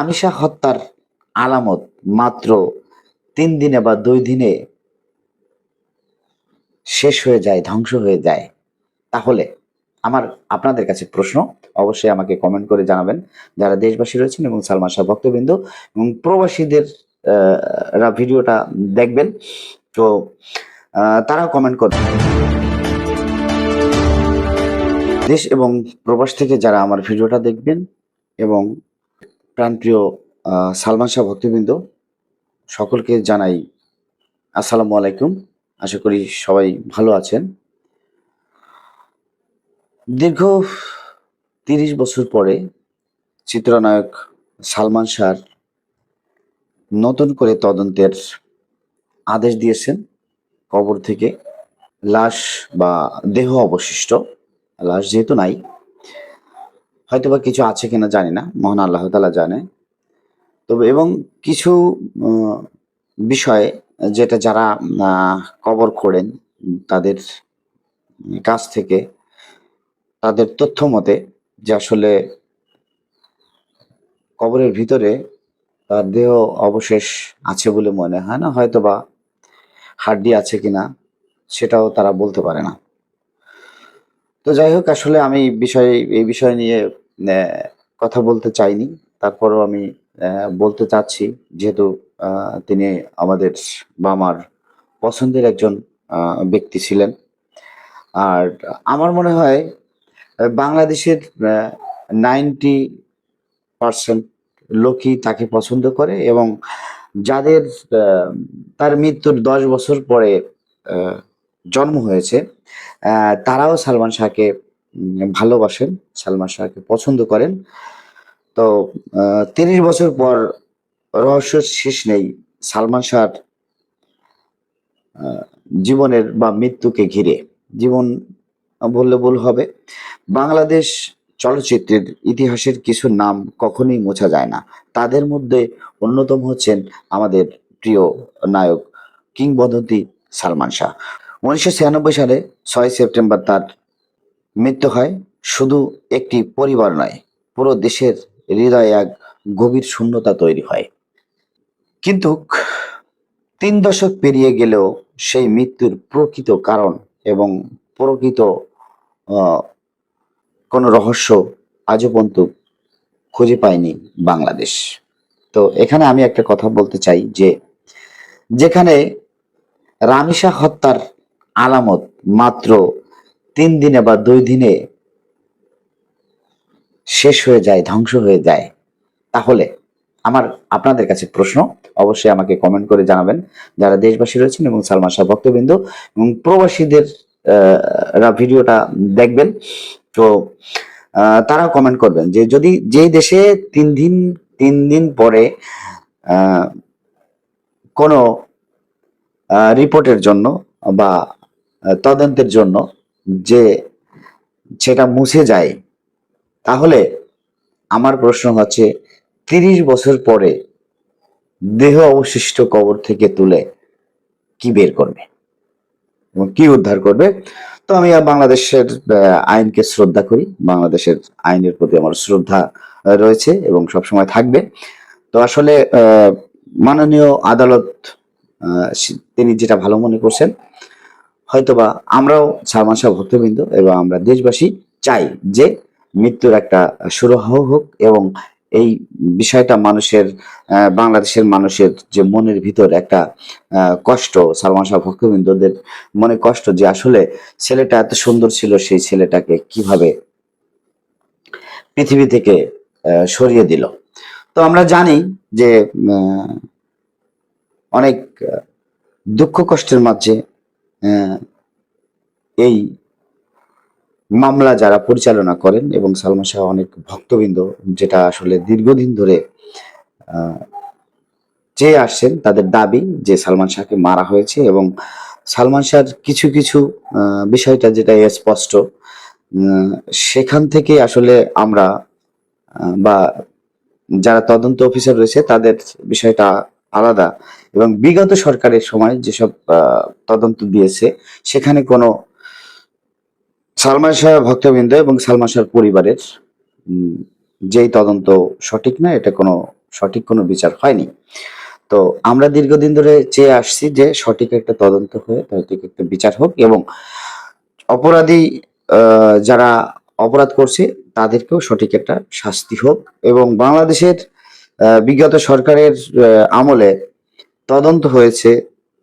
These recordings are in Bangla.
আমিষা হত্যার আলামত মাত্র ৩ দিনে বা ২ দিনে শেষ হয়ে যায়, ধ্বংস হয়ে যায়। তাহলে আমার আপনাদের কাছে প্রশ্ন, অবশ্যই আমাকে কমেন্ট করে জানাবেন যারা দেশবাসী রয়েছেন এবং সালমান শাহ ভক্তবৃন্দ এবং প্রবাসীদের রা ভিডিওটা দেখবেন। তো তারাও কমেন্ট করবেন। দেশ এবং প্রবাস থেকে যারা আমার ভিডিওটা দেখবেন এবং প্রাণপ্রিয় সালমান শাহ ভক্তবৃন্দ সকলকে জানাই আসসালামু আলাইকুম। আশা করি সবাই ভালো আছেন। দীর্ঘ ৩০ বছর পরে চিত্রনায়ক সালমান শাহ নতুন করে তদন্তের আদেশ দিয়েছেন। কবর থেকে লাশ বা দেহ অবশিষ্ট, লাশ যেহেতু নাই, হয়তোবা কিছু আছে কিনা জানি না, মহান আল্লাহ তাআলা জানে। তবে এবং কিছু বিষয়ে যেটা যারা কবর খোঁড়েন তাদের কাছ থেকে তাদের তথ্য মতে যে আসলে কবরের ভিতরে তার দেহ অবশেষ আছে বলে মনে হয় না, হয়তোবা হাড্ডি আছে কিনা সেটাও তারা বলতে পারে না। তো যাই হোক, আসলে আমি এই বিষয় নিয়ে কথা বলতে চাইনি, তারপরেও আমি বলতে চাচ্ছি, যেহেতু তিনি আমাদের বা আমার পছন্দের একজন ব্যক্তি ছিলেন। আর আমার মনে হয় বাংলাদেশের 90% লোকই তাকে পছন্দ করে এবং যাদের তার মৃত্যুর ১০ বছর পরে জন্ম হয়েছে তারাও সালমান শাহকে ভালোবাসেন, সালমান শাহকে পছন্দ করেন। তো ৩০ বছর পর রহস্যের শেষ নেই সালমান শাহর জীবনের বা মৃত্যুকে ঘিরে। জীবন বললে ভুল হবে। বাংলাদেশ চলচ্চিত্রের ইতিহাসের কিছু নাম কখনোই মোছা যায় না। তাদের মধ্যে অন্যতম হচ্ছেন আমাদের প্রিয় নায়ক, কিংবদন্তি সালমান শাহ। ১৯৯৬ সালে ৬ সেপ্টেম্বর তার মৃত্যু হয়। শুধু একটি পরিবার নয়, পুরো দেশের হৃদয়ে এক গভীর শূন্যতা তৈরি হয়। কিন্তু ৩ দশক পেরিয়ে গেলেও সেই মৃত্যুর প্রকৃত কারণ এবং প্রকৃত আহ, কোনো রহস্য আজও পর্যন্ত খুঁজে পায়নি বাংলাদেশ। তো এখানে আমি একটা কথা বলতে চাই যে যেখানে রামিসা হত্যার আলামত মাত্র ৩ দিনে বা ২ দিনে শেষ হয়ে যায়, ধ্বংস হয়ে যায়, তাহলে আমার আপনাদের কাছে প্রশ্ন, অবশ্যই আমাকে কমেন্ট করে জানাবেন যারা দেশবাসী রয়েছেন এবং সালমান শাহ ভক্তবৃন্দ এবং প্রবাসীদের রা ভিডিওটা দেখবেন। তো তারাও কমেন্ট করবেন যে যদি যেই দেশে ৩ দিন পরে আহ, কোনো রিপোর্টের জন্য বা তদন্তের জন্য যে সেটা মুছে যায়, তাহলে আমার প্রশ্ন হচ্ছে ৩০ বছর পরে দেহ অবশিষ্ট কবর থেকে তুলে কি বের করবে এবং কি উদ্ধার করবে? তো আমি বাংলাদেশের আইনকে শ্রদ্ধা করি, বাংলাদেশের আইনের প্রতি আমার শ্রদ্ধা রয়েছে এবং সবসময় থাকবে। তো আসলে মাননীয় আদালত তিনি যেটা ভালো মনে করছেন, হয়তোবা আমরাও সালমান শাহ ভক্তবৃন্দ এবং আমরা দেশবাসী চাই যে মৃত্যুর একটা সুরাহা হোক এবং এই বিষয়টা মানুষের বাংলাদেশের মানুষের যে মনের ভিতর একটা কষ্ট, সালমান শাহ ভক্তবৃন্দদের মনে কষ্ট যে আসলে ছেলেটা এত সুন্দর ছিল, সেই ছেলেটাকে কিভাবে পৃথিবী থেকে সরিয়ে দিল। তো আমরা জানি যে আহ, অনেক দুঃখ কষ্টের মাঝে আহ, এই মামলা যারা পরিচালনা করেন এবং সালমান শাহ অনেক ভক্তবৃন্দ যেটা আসলে দীর্ঘদিন ধরে আহ, চেয়ে আসছেন, তাদের দাবি যে সালমান শাহকে মারা হয়েছে এবং সালমান শাহর কিছু কিছু বিষয়টা যেটা স্পষ্ট, উম, সেখান থেকে আসলে আমরা বা যারা তদন্ত অফিসার রয়েছে তাদের বিষয়টা আলাদা এবং বিগত সরকারের সময় যেসব তদন্ত দিয়েছে সেখানে কোনো সালমান শাহ ভক্তবৃন্দ এবং সালমান শাহর পরিবারের যেই তদন্ত সঠিক না, এটা কোনো সঠিক কোনো বিচার হয়নি। তো আমরা দীর্ঘদিন ধরে চেয়ে আসছি যে সঠিক একটা তদন্ত হয়ে সঠিক একটা বিচার হোক এবং অপরাধী যারা অপরাধ করছে তাদেরকেও সঠিক একটা শাস্তি হোক এবং বাংলাদেশের বিগত সরকারের আমলে তদন্ত হয়েছে,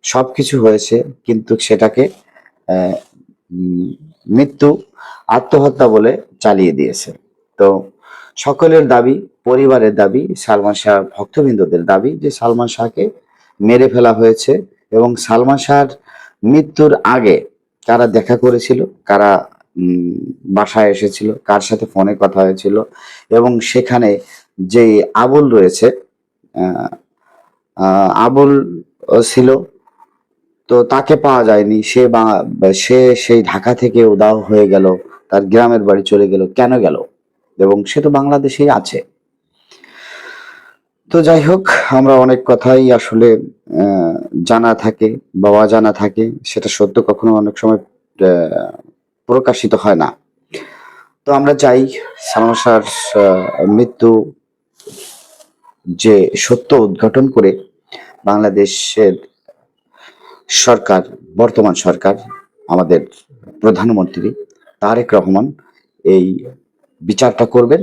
সবকিছু হয়েছে, কিন্তু সেটাকে আহ, উম, মৃত্যু আত্মহত্যা বলে চালিয়ে দিয়েছে। তো সকলের দাবি, পরিবারের দাবি, সালমান শাহ ভক্তবৃন্দদের দাবি যে সালমান শাহকে মেরে ফেলা হয়েছে এবং সালমান শাহর মৃত্যুর আগে কারা দেখা করেছিল, কারা বাসায় এসেছিল, কার সাথে ফোনে কথা হয়েছিল এবং সেখানে যে আবুল রয়েছে, আহ, আবুল ছিল, তো তাকে পাওয়া যায়নি। সে সেই ঢাকা থেকে উধাও হয়ে গেল, তার গ্রামের বাড়ি চলে গেল, কেন গেল? এবং সে তো বাংলাদেশেই আছে। তো যাই হোক, আমরা অনেক কথাই আসলে আহ, জানা থাকে বা অজানা থাকে, সেটা সত্য কখনো অনেক সময় আহ, প্রকাশিত হয় না। তো আমরা চাই সালমান শাহর মৃত্যু যে সত্য উদ্ঘাটন করে বাংলাদেশের সরকার, বর্তমান সরকার, আমাদের প্রধানমন্ত্রী তারেক রহমান এই বিচারটা করবেন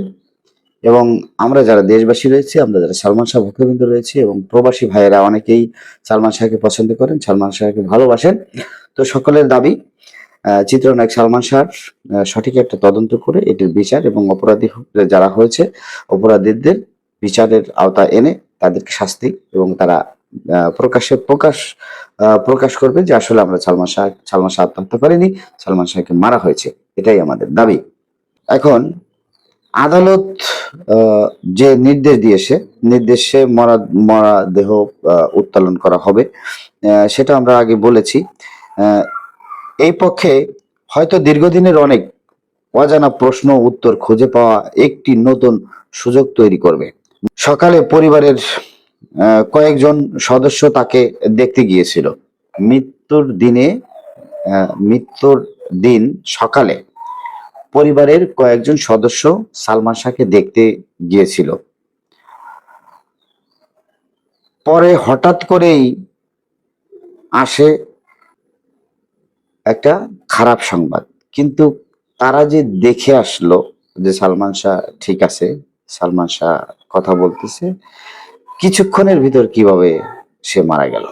এবং আমরা যারা দেশবাসী রয়েছে, আমরা যারা সালমান শাহ ভক্তবৃন্দ রয়েছে এবং প্রবাসী ভাইয়েরা অনেকেই সালমান শাহকে পছন্দ করেন, সালমান শাহকে ভালোবাসেন। তো সকলের দাবি চিত্রনায়ক সালমান শাহর সঠিক একটা তদন্ত করে এটির বিচার এবং অপরাধী যারা হয়েছে অপরাধীদের বিচারের আওতায় এনে তাদেরকে শাস্তি এবং তারা প্রকাশ করবে যে আসলে আমরা সালমান শাহ আত্মহত্যা করেনি, সালমান শাহকে মারা হয়েছে। এটাই আমাদের দাবি। এখন আদালত আহ, যে নির্দেশ দিয়েছে, নির্দেশে মরা দেহ উত্তোলন করা হবে, সেটা আমরা আগে বলেছি। আহ, এই পক্ষে হয়তো দীর্ঘদিনের অনেক অজানা প্রশ্ন উত্তর খুঁজে পাওয়া একটি নতুন সুযোগ তৈরি করবে। সকালে পরিবারের কয়েকজন সদস্য তাকে দেখতে গিয়েছিল। মৃত্যুর দিনে মৃত্যুর দিন সকালে পরিবারের কয়েকজন সদস্য সালমান শাহকে দেখতে গিয়েছিল। পরে হঠাৎ করেই আসে একটা খারাপ সংবাদ, কিন্তু তারা যে দেখে আসলো যে সালমান শাহ ঠিক আছে, সালমান শাহ কথা বলতেছে, কিছুক্ষণের ভিতর কিভাবে সে মারা গেল।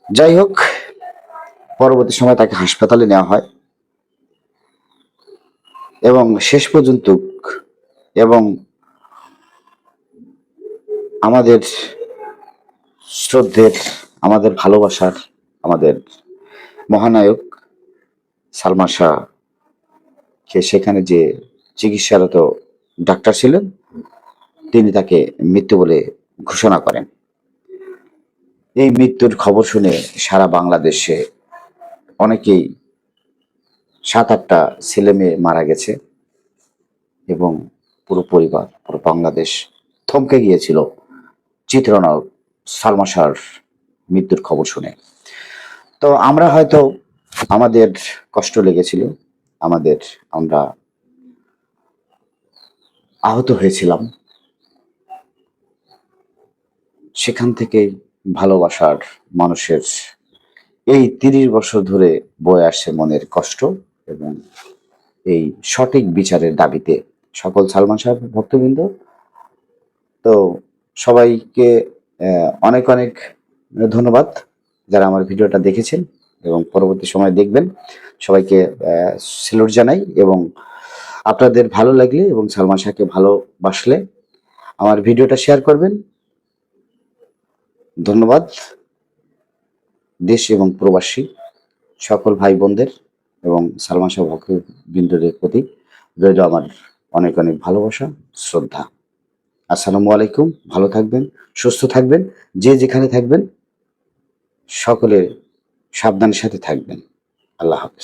যাই হোক, পরবর্তী সময় তাকে হাসপাতালে নেওয়া হয় এবং শেষ পর্যন্ত এবং আমাদের শ্রদ্ধের, আমাদের ভালোবাসার, আমাদের মহানায়ক সালমান শাহ সেখানে যে চিকিৎসারত ডাক্তার ছিলেন, তিনি তাকে মৃত্যু বলে ঘোষণা করেন। এই মৃত্যুর খবর শুনে সারা বাংলাদেশে অনেকেই, 7-8টা ছেলে মেয়ে মারা গেছে এবং পুরো পরিবার, পুরো বাংলাদেশ থমকে গিয়েছিল চিত্রনায়ক সালমান শাহর মৃত্যুর খবর শুনে। তো আমরা হয়তো, আমাদের কষ্ট লেগেছিল, আমরা আহত হয়েছিলাম, সেখান থেকেই ভালোবাসার মানুষের এই 30 বছর ধরে বয়ে আসছে মনের কষ্ট এবং এই সঠিক বিচারের দাবিতে সকল সালমান শাহ ভক্তবৃন্দ, তো সবাইকে অনেক অনেক ধন্যবাদ যারা আমার ভিডিওটা দেখেছেন এবং পরবর্তী সময় দেখবেন। সবাইকে স্যালুট জানাই এবং আপনাদের ভালো লাগলে এবং সালমান শাহকে ভালোবাসলে আমার ভিডিওটা শেয়ার করবেন। ধন্যবাদ দেশ এবং প্রবাসী সকল ভাই বোনদের এবং সালমান শাহ ভক্তবৃন্দদের প্রতি রইল আমার অনেক অনেক ভালোবাসা, শ্রদ্ধা। আসসালামু আলাইকুম। ভালো থাকবেন, সুস্থ থাকবেন, যে যেখানে থাকবেন সকলে সাবধানের সাথে থাকবেন। আল্লাহ হাফেজ।